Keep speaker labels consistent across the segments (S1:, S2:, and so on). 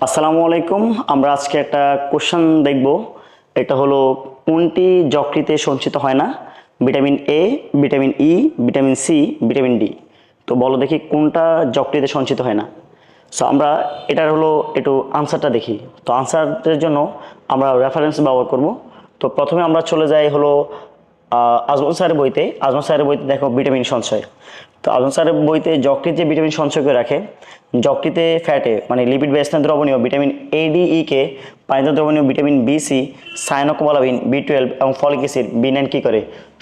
S1: আসসালামু আলাইকুম। আমরা আজকে একটা কোশ্চেন দেখব। এটা হলো কোনটি যকৃতে সঞ্চিত হয় না? Vitamin A, vitamin E, vitamin C, vitamin D. তো বলো দেখি কোনটা যকৃতে সঞ্চিত হয় না। সো আমরা এটার হলো একটু আনসারটা দেখি। তো আনসারের জন্য আমরা রেফারেন্স ব্যবহার করব। তো প্রথমে আমরা চলে যাই হলো আজমল স্যারের বইতে দেখো ভিটামিন সঞ্চয়। তো আজমল স্যারের বইতে যকৃত যে ভিটামিন সঞ্চয় করে রাখে, যকৃতে ফ্যাটে মানে লিপিড বা স্নেহ দ্রবণীয় ভিটামিন এ ডি ই কে, পানিতে দ্রবণীয় ভিটামিন বি সি, সায়ানোকোবালামিন বি12 এবং ফলিক অ্যাসিড বি9 কী করে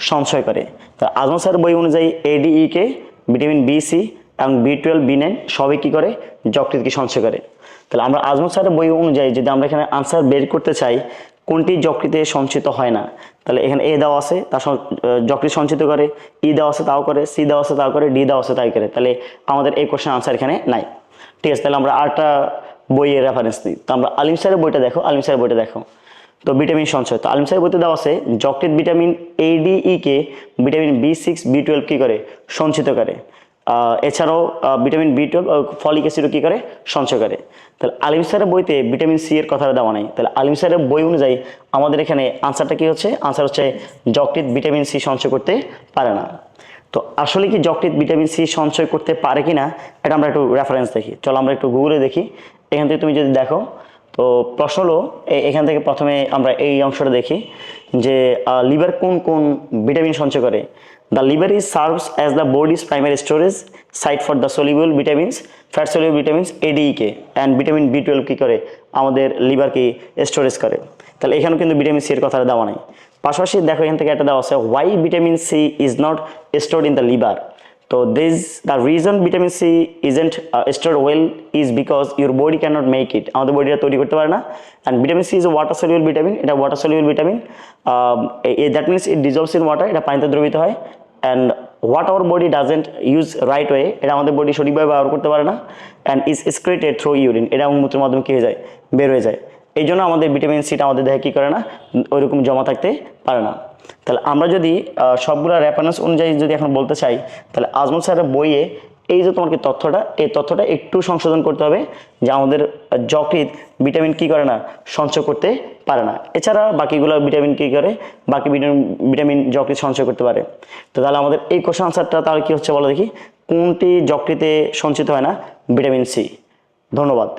S1: সঞ্চয় করে। তো আজমল স্যারের বই অনুযায়ী A D E K, vitamin B C এবং বি12 বি9 সবই কী করে যকৃতকে সঞ্চয় করে। তাহলে আমরা আজমল স্যারের বই অনুযায়ী যদি আমরা এখানে আনসার বের করতে চাই কোনটি যকৃতে সঞ্চিত হয় না, তাহলে এখানে এ দেওয়া আছে তার যকৃত সঞ্চিত করে, ই দেওয়া আছে তাও করে, সি দেওয়া আছে তাও করে, ডি দেওয়া আছে তাই করে। তাহলে আমাদের এই কোশ্চেন আনসার এখানে নাই। ঠিক আছে, তাহলে আমরা আরেকটা বইয়ের রেফারেন্স দিই। তো আমরা আলিম স্যারের বইটা দেখো। তো ভিটামিন সঞ্চয়, তো আলিম স্যারের বইতে দেওয়া আছে যকৃত vitamin A D E K, vitamin বি6 বি12 কী করে সঞ্চিত করে। এছাড়াও ভিটামিন বি12 ফলিক অ্যাসিডও কী করে সঞ্চয় করে। তাহলে আলিম স্যারের বইতে ভিটামিন সি এর কথা দেওয়া নাই। তাহলে আলিম স্যারের বই অনুযায়ী আমাদের এখানে আনসারটা কি হচ্ছে? আনসার হচ্ছে যকৃত ভিটামিন সি সঞ্চয় করতে পারে না। তো আসলে কি যকৃত ভিটামিন সি সঞ্চয় করতে পারে কি না, এটা আমরা একটু রেফারেন্স দেখি। চলো আমরা একটু গুগলে দেখি। এখান থেকে তুমি যদি দেখো, তো প্রশ্ন হলো এখান থেকে প্রথমে আমরা এই অংশটা দেখি যে লিভার কোন কোন ভিটামিন সঞ্চয় করে। The liver is serves as the body's primary storage site for the soluble vitamins, fat soluble vitamins ADK and vitamin বি12 কী করে আমাদের লিভারকে স্টোরেজ করে। তাহলে এখানেও কিন্তু ভিটামিন সি এর কথাটা দেওয়া নেই। পাশাপাশি দেখো এখান থেকে একটা দেওয়া আছে why vitamin C is not stored in the liver. তো the reason vitamin C isn't stored well is because your body can not make it, আমাদের বডিটা তৈরি করতে পারে না। And vitamin C is water soluble vitamin, এটা water soluble vitamin, that means it dissolves in water, এটা পানিতে দ্রবীভূত হয়। And what our body doesn't use right way, এটা আমাদের বডি সঠিকভাবে ব্যবহার করতে পারে না। And is excreted through urine, এটা মূত্রের মাধ্যমে কী হয়ে যায়, বের হয়ে যায়। এই জন্য আমাদের ভিটামিন সিটা আমাদের দেহে কী করে না, ওইরকম জমা থাকতে পারে না। তাহলে আমরা যদি সবগুলো রেফারেন্স অনুযায়ী যদি এখন বলতে চাই, তাহলে আজমল স্যারের বইয়ে এই যে তোমাকে তথ্যটা, এই তথ্যটা একটু সংশোধন করতে হবে যে আমাদের যকৃত ভিটামিন কী করে না, সঞ্চয় করতে পারে না। এছাড়া বাকিগুলো ভিটামিন কী করে, বাকি ভিটামিন যকৃত সঞ্চয় করতে পারে। তো তাহলে আমাদের এই কোশ্চেন আনসারটা তাহলে কী হচ্ছে বলো দেখি, কোনটি যকৃতে সঞ্চিত হয় না? Vitamin C. ধন্যবাদ।